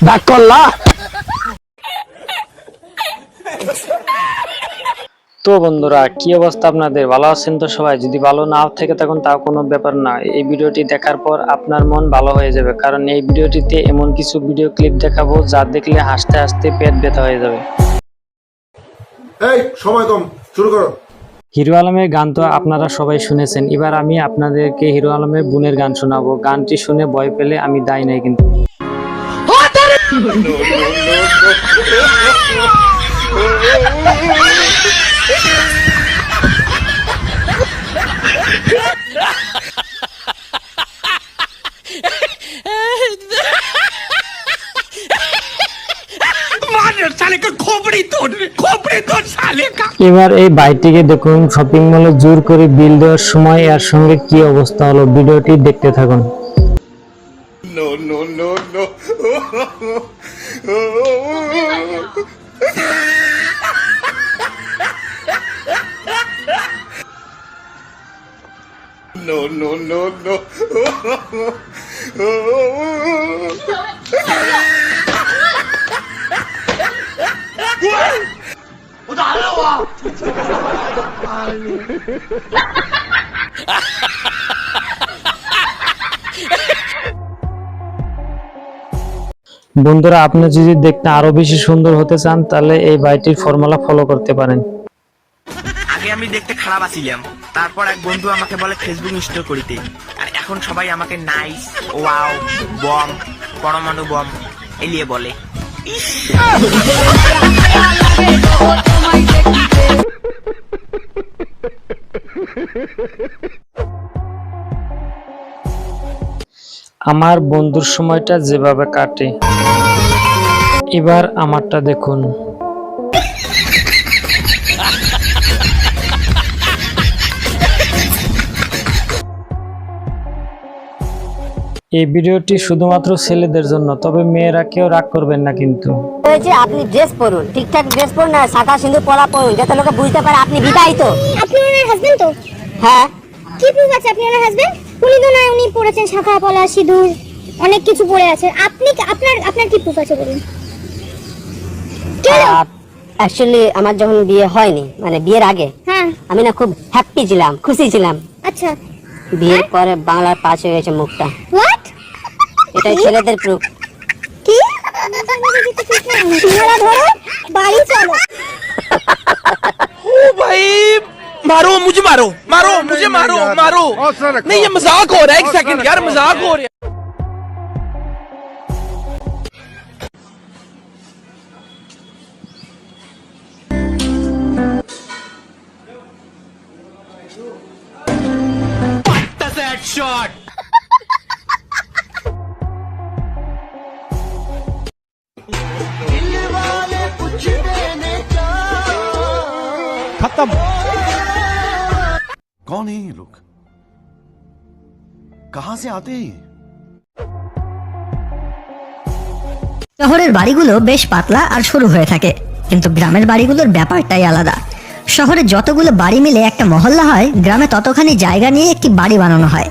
ডাক করলা। তো বন্ধুরা, কি অবস্থা আপনাদের? ভালো আছেন তো সবাই? যদি ভালো না থেকে থাকুন তাও কোনো ব্যাপার না, এই ভিডিওটি দেখার পর আপনার মন ভালো হয়ে যাবে, কারণ এই ভিডিওটিতে এমন কিছু ভিডিও ক্লিপ দেখাবো যা দেখলে হাসতে হাসতে পেট ব্যথা হয়ে যাবে। এই সময় কম, শুরু করো। হিরো আলমের গান তো আপনারা সবাই শুনেছেন, এবার আমি আপনাদেরকে হিরো আলমের বোনের গান শোনাবো। গানটি শুনে ভয় পেলে আমি দায়ী নাই কিন্তু। এবার এই ভাইটিকে দেখুন শপিং মলে জোর করে বিল দেওয়ার সময় এর সঙ্গে কি অবস্থা হলো, ভিডিওটি দেখতে থাকুন। বন্ধুরা, আপনি যদি দেখতে আরো বেশি সুন্দর হতে চান তাহলে এই ভাইটির ফর্মুলা ফলো করতে পারেন। আগে আমি দেখতে খারাপ আছিলাম, তারপর এক বন্ধু আমাকে বলে ফেসবুক ইনস্টল করিতে, আর এখন সবাই আমাকে নাইস, ওয়াও, বম, পরমাণু বম এলিয়ে বলে। আমার বন্ধুর সময়টা যেভাবে কাটে, এবার আমারটা দেখুন। এই ভিডিওটি শুধুমাত্র ছেলেদের জন্য, তবে মেয়েরা কেউ রাগ করবেন না কিন্তু। আপনি ড্রেস পরুন, ঠিকঠাক ড্রেস পরুন, না শাখা সিঁদুর পরা পরুন, যাতে লোকে বুঝতে পারে আপনি বিবাহিত। আপনি ওনার হাজবেন্ড তো? হ্যাঁ। কি প্রুফ আছে আপনি ওনার হাজবেন্ড? উনি তো না, উনি পরেছেন শাখা পলা সিঁদুর, অনেক কিছু পরে আছে। আপনি আপনার কি প্রুফ আছে বলুন? অ্যাকচুয়ালি আমার যখন বিয়ে হয়নি, মানে বিয়ের আগে, হ্যাঁ, আমি না খুব হ্যাপি ছিলাম, খুশি ছিলাম। আচ্ছা, বিয়ের পরে বাংলার পাশ হয়ে গেছে মুখটা। হোয়াট? এটাই ছেলেদের প্রুফ। কি? সিঙ্গারা ধরো, বাড়ি চলো। ओ भाई मारो मुझे, मारो मारो मुझे, मारो मारो। नहीं ये मजाक हो रहा है, एक सेकंड यार, मजाक हो रहा है। Shot. खत्म। कौन है ये लोग? कहां से आते हैं? শহরের বাড়িগুলো বেশ পাতলা আর সরু হয়ে থাকে, কিন্তু গ্রামের বাড়িগুলোর ব্যাপারটাই আলাদা। শহরে যতগুলো বাড়ি মিলে একটা মহল্লা হয়, গ্রামে ততখানি জায়গা নিয়ে একটি বাড়ি বানানো হয়।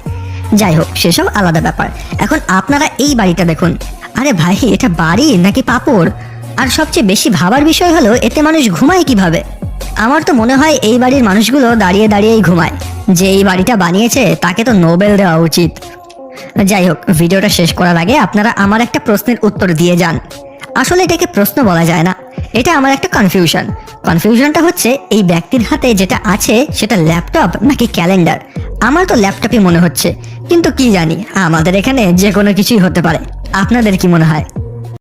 যাই হোক, সেসব আলাদা ব্যাপার। এখন আপনারা এই বাড়িটা দেখুন। আরে ভাই, এটা বাড়ি নাকি পাপড়? আর সবচেয়ে বেশি ভাবার বিষয় হলো, এতে মানুষ ঘুমায় কিভাবে? আমার তো মনে হয় এই বাড়ির মানুষগুলো দাঁড়িয়ে দাঁড়িয়েই ঘুমায়। যে এই বাড়িটা বানিয়েছে তাকে তো নোবেল দেওয়া উচিত। যাই হোক, ভিডিওটা শেষ করার আগে আপনারা আমার একটা প্রশ্নের উত্তর দিয়ে যান। আসলে এটাকে প্রশ্ন বলা যায় না, এটা আমার একটা কনফিউশনটা হচ্ছে এই ব্যক্তির হাতে যেটা আছে সেটা ল্যাপটপ নাকি ক্যালেন্ডার। আমার তো ল্যাপটপই মনে হচ্ছে, কিন্তু কি জানি, আমাদের এখানে যে কোনো কিছুই হতে পারে। আপনাদের কি মনে হয়?